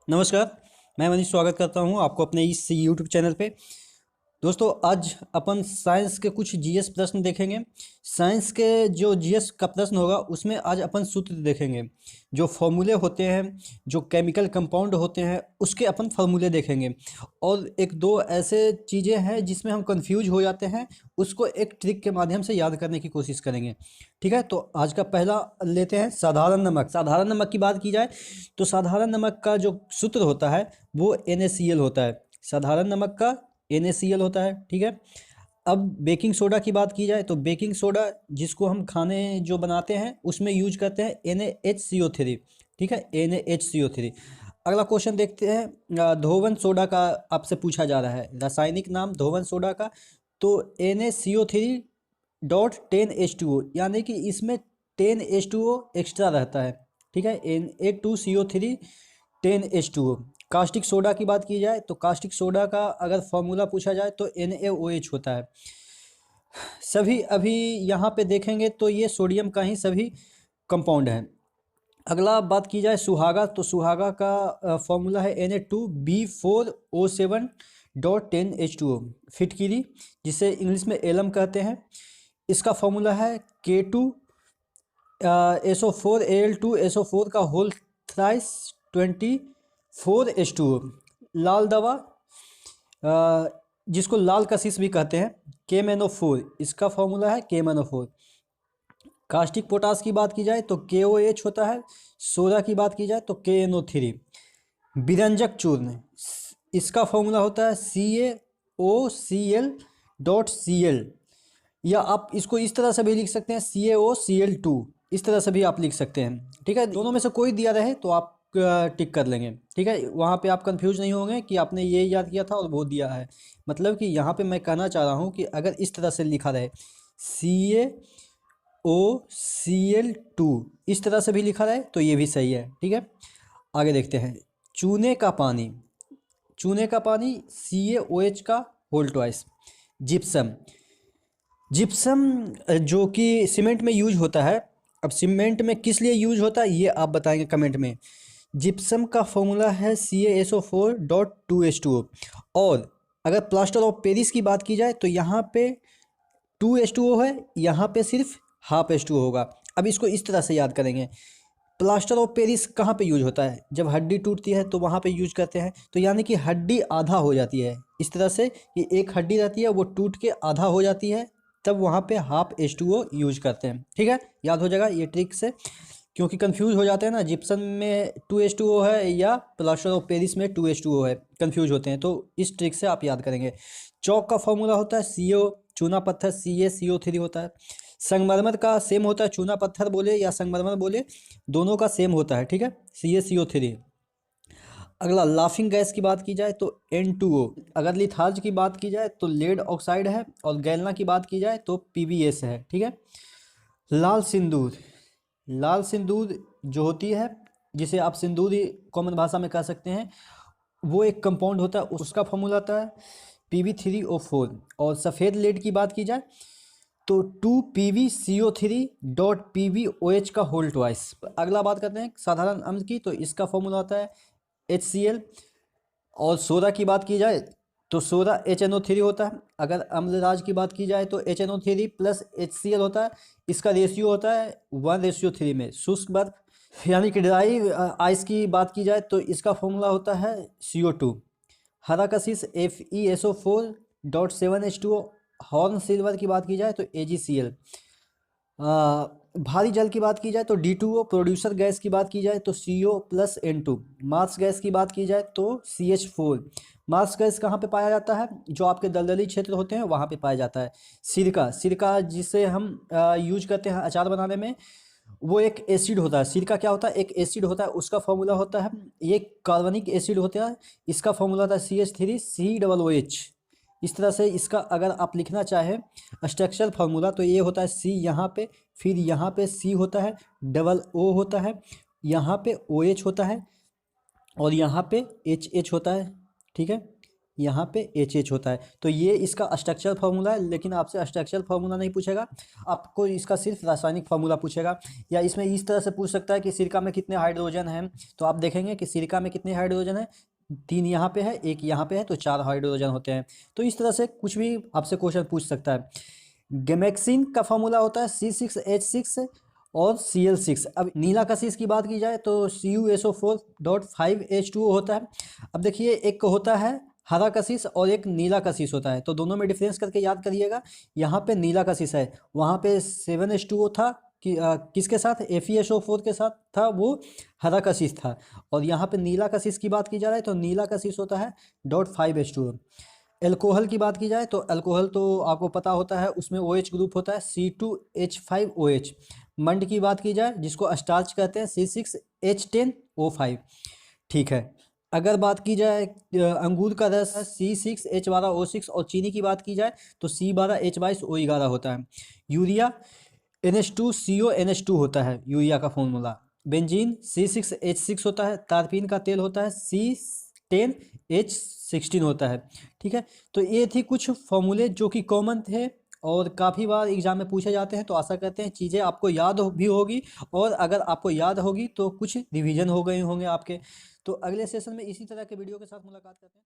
नमस्कार। मैं मनीष स्वागत करता हूं आपको अपने इस यूट्यूब चैनल पे। दोस्तों, आज अपन साइंस के कुछ जीएस प्रश्न देखेंगे। साइंस के जो जीएस का प्रश्न होगा उसमें आज अपन सूत्र देखेंगे, जो फॉर्मूले होते हैं, जो केमिकल कंपाउंड होते हैं उसके अपन फॉर्मूले देखेंगे। और एक दो ऐसे चीज़ें हैं जिसमें हम कंफ्यूज हो जाते हैं, उसको एक ट्रिक के माध्यम से याद करने की कोशिश करेंगे। ठीक है, तो आज का पहला लेते हैं साधारण नमक। साधारण नमक की बात की जाए तो साधारण नमक का जो सूत्र होता है वो NaCl होता है। साधारण नमक का NaCl होता है। ठीक है, अब बेकिंग सोडा की बात की जाए तो बेकिंग सोडा जिसको हम खाने जो बनाते हैं उसमें यूज करते हैं NaHCO3। ठीक है, NaHCO3। अगला क्वेश्चन देखते हैं। धोवन सोडा का आपसे पूछा जा रहा है, रासायनिक नाम धोवन सोडा का। तो NaCO3 .10H2O, यानी कि इसमें 10H2O एक्स्ट्रा रहता है। ठीक है, Na2CO3 10H2O। कास्टिक सोडा की बात की जाए तो कास्टिक सोडा का अगर फॉर्मूला पूछा जाए तो NaOH होता है। सभी अभी यहाँ पे देखेंगे तो ये सोडियम का ही सभी कंपाउंड है। अगला बात की जाए सुहागा, तो सुहागा का फॉर्मूला है Na2B4O7.10H2O। फिटकिरी, जिसे इंग्लिश में एलम कहते हैं, इसका फॉर्मूला है K2SO4Al2SO4 का होल थ्राइस 24H2O। लाल दवा, जिसको लाल कशिश भी कहते हैं, KMnO4, इसका फॉर्मूला है KMnO4। कास्टिक पोटास की बात की जाए तो KOH होता है। सोडा की बात की जाए तो KNO3। विरंजक चूर्ण, इसका फॉर्मूला होता है CaOCl.Cl, या आप इसको इस तरह से भी लिख सकते हैं CaOCl2, इस तरह से भी आप लिख सकते हैं। ठीक है, दोनों में से कोई दिया रहे तो आप टिक कर लेंगे। ठीक है, वहाँ पे आप कंफ्यूज नहीं होंगे कि आपने ये याद किया था और वो दिया है। मतलब कि यहाँ पे मैं कहना चाह रहा हूँ कि अगर इस तरह से लिखा रहे CaOCl2, इस तरह से भी लिखा रहे तो ये भी सही है। ठीक है, आगे देखते हैं। चूने का पानी, चूने का पानी CaOH का होल ट्वाइस। जिप्सम, जिप्सम जो कि सीमेंट में यूज होता है। अब सीमेंट में किस लिए यूज होता है ये आप बताएंगे कमेंट में। जिप्सम का फॉर्मूला है CaSO4.2H2O। और अगर प्लास्टर ऑफ पेरिस की बात की जाए तो यहाँ पे 2H2O है, यहाँ पे सिर्फ हाफ H2O होगा। अब इसको इस तरह से याद करेंगे। प्लास्टर ऑफ पेरिस कहाँ पे यूज होता है? जब हड्डी टूटती है तो वहाँ पे यूज करते हैं। तो यानी कि हड्डी आधा हो जाती है, इस तरह से कि एक हड्डी रहती है वो टूट के आधा हो जाती है, तब वहाँ पे हाफ H2O यूज करते हैं। ठीक है, याद हो जाएगा ये ट्रिक से, क्योंकि कंफ्यूज हो जाते हैं ना, जिप्सम में 2H2O है या प्लास्टर ऑफ पेरिस में 2H2O है, कंफ्यूज होते हैं। तो इस ट्रिक से आप याद करेंगे। चौक का फॉर्मूला होता है CO, चूना पत्थर CaCO3 होता है। संगमरमर का सेम होता है, चूना पत्थर बोले या संगमरमर बोले, दोनों का सेम होता है। ठीक है, CaCO3। अगला लाफिंग गैस की बात की जाए तो N2O। अगर लिथार्ज की बात की जाए तो लेड ऑक्साइड है, और गैलना की बात की जाए तो PbS है। ठीक है, लाल सिंदूर, लाल सिंदूर जो होती है, जिसे आप सिंदूरी कॉमन भाषा में कह सकते हैं, वो एक कंपाउंड होता है, उसका फॉर्मूला आता है Pb3O4। और सफ़ेद लेड की बात की जाए तो 2PbCO3.PbOH का होल ट्वाइस। अगला बात करते हैं साधारण अम्ल की, तो इसका फॉर्मूला होता है HCl। और सोडा की बात की जाए तो सोडा HNO3 होता है। अगर अम्लराज की बात की जाए तो HNO3 प्लस HCl होता है। इसका रेशियो होता है 1:3 में। शुष्क बर्फ यानी कि ड्राई आइस की बात की जाए तो इसका फॉर्मूला होता है CO2। हरा कशिश FeSO4.7H2O। हॉर्न सिल्वर की बात की जाए तो AgCl। भारी जल की बात की जाए तो D2O। प्रोड्यूसर गैस की बात की जाए तो CO+N2। मार्स गैस की बात की जाए तो CH4। मार्स गैस कहाँ पे पाया जाता है? जो आपके दलदली क्षेत्र होते हैं वहाँ पे पाया जाता है। सिरका, सिरका जिसे हम यूज करते हैं अचार बनाने में, वो एक एसिड होता है। सिरका क्या होता है? एक एसिड होता है, उसका फॉर्मूला होता है, ये कार्बनिक एसिड होता है, इसका फॉर्मूला होता है CH3COOH। इस तरह से इसका अगर आप लिखना चाहें स्ट्रक्चरल फार्मूला तो ये होता है C यहाँ पे, फिर यहाँ पे C होता है, डबल O होता है, यहाँ पे OH होता है, और यहाँ पे HH होता है। ठीक है, यहाँ पे एच होता है। तो ये इसका स्ट्रक्चरल फार्मूला है, लेकिन आपसे स्ट्रक्चरल फार्मूला नहीं पूछेगा, आपको इसका सिर्फ रासायनिक फार्मूला पूछेगा। या इसमें इस तरह से पूछ सकता है कि सिरका में कितने हाइड्रोजन हैं, तो आप देखेंगे कि सिरका में कितने हाइड्रोजन है, 3 यहाँ पे है, 1 यहाँ पे है, तो 4 हाइड्रोजन होते हैं। तो इस तरह से कुछ भी आपसे क्वेश्चन पूछ सकता है। गेमेक्सिन का फार्मूला होता है C6H6 और Cl6। अब नीला कशिश की बात की जाए तो CuSO4.5H2O होता है। अब देखिए, एक होता है हरा कशिश और एक नीला कशिश होता है, तो दोनों में डिफरेंस करके याद करिएगा। यहाँ पे नीला कशिश है, वहाँ पे 7H2O था कि किसके साथ, FeSO4 के साथ था, वो हरा कशिश था। और यहाँ पे नीला कशिश की बात की जा रहा है तो नीला कशिश होता है .5H2O। एल्कोहल की बात की जाए तो एल्कोहल तो आपको पता होता है, उसमें OH ग्रुप होता है C2H5OH। मंड की बात की जाए, जिसको स्टार्च कहते हैं, C6H10O5। ठीक है। अगर बात की जाए अंगूर का रस है C6H12O6, और चीनी की बात की जाए तो C12H22O11 होता है। यूरिया NH2CONH2 होता है यूरिया का फॉर्मूला। बेंजीन C6H6 होता है। तारपीन का तेल होता है C10H16 होता है। ठीक है, तो ये थी कुछ फॉर्मूले जो कि कॉमन थे और काफ़ी बार एग्जाम में पूछे जाते हैं। तो आशा करते हैं चीज़ें आपको याद भी होगी, और अगर आपको याद होगी तो कुछ रिवीजन हो गए होंगे आपके। तो अगले सेशन में इसी तरह के वीडियो के साथ मुलाकात करते हैं।